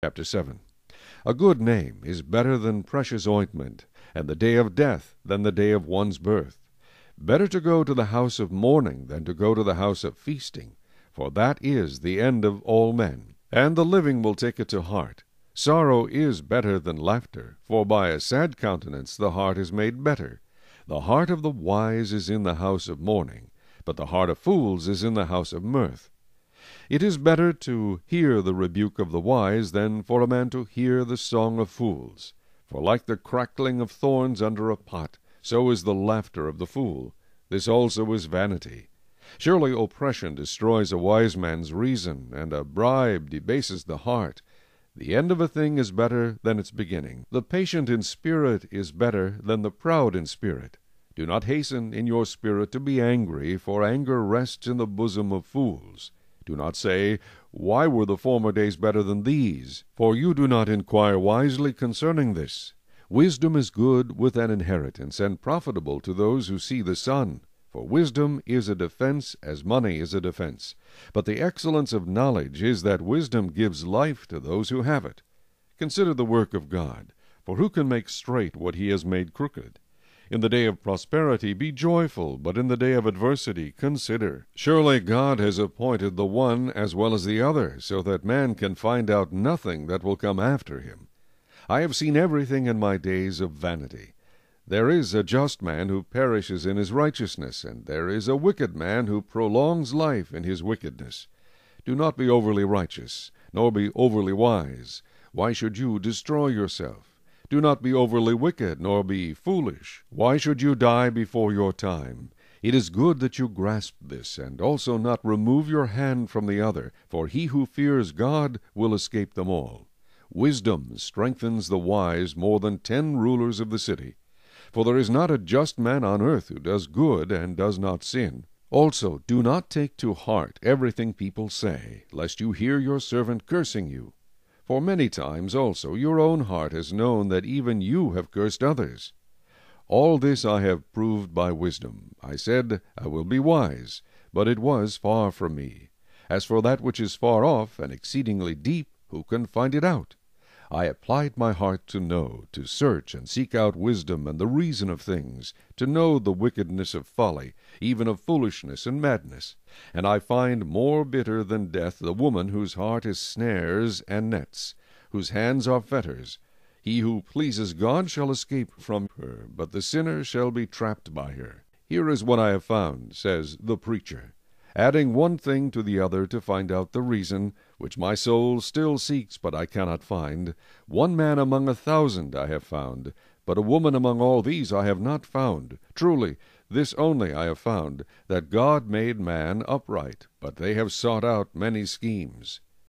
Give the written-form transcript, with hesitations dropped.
Chapter 7. A good name is better than precious ointment, and the day of death than the day of one's birth. Better to go to the house of mourning than to go to the house of feasting, for that is the end of all men, and the living will take it to heart. Sorrow is better than laughter, for by a sad countenance the heart is made better. The heart of the wise is in the house of mourning, but the heart of fools is in the house of mirth. It is better to hear the rebuke of the wise than for a man to hear the song of fools. For like the crackling of thorns under a pot, so is the laughter of the fool. This also is vanity. Surely oppression destroys a wise man's reason, and a bribe debases the heart. The end of a thing is better than its beginning. The patient in spirit is better than the proud in spirit. Do not hasten in your spirit to be angry, for anger rests in the bosom of fools. Do not say, Why were the former days better than these? For you do not inquire wisely concerning this. Wisdom is good with an inheritance, and profitable to those who see the sun. For wisdom is a defense, as money is a defense. But the excellence of knowledge is that wisdom gives life to those who have it. Consider the work of God, for who can make straight what he has made crooked? In the day of prosperity be joyful, but in the day of adversity consider. Surely God has appointed the one as well as the other, so that man can find out nothing that will come after him. I have seen everything in my days of vanity. There is a just man who perishes in his righteousness, and there is a wicked man who prolongs life in his wickedness. Do not be overly righteous, nor be overly wise. Why should you destroy yourself? Do not be overly wicked, nor be foolish. Why should you die before your time? It is good that you grasp this, and also not remove your hand from the other, for he who fears God will escape them all. Wisdom strengthens the wise more than 10 rulers of the city. For there is not a just man on earth who does good and does not sin. Also, do not take to heart everything people say, lest you hear your servant cursing you. For many times also your own heart has known that even you have cursed others. All this I have proved by wisdom. I said, I will be wise, but it was far from me. As for that which is far off and exceedingly deep, who can find it out? I applied my heart to know, to search and seek out wisdom and the reason of things, to know the wickedness of folly, even of foolishness and madness. And I find more bitter than death the woman whose heart is snares and nets, whose hands are fetters. He who pleases God shall escape from her, but the sinner shall be trapped by her. Here is what I have found, says the preacher, adding one thing to the other to find out the reason, which my soul still seeks, but I cannot find. 1 man among 1,000 I have found, but a woman among all these I have not found. Truly, this only I have found, that God made man upright, but they have sought out many schemes.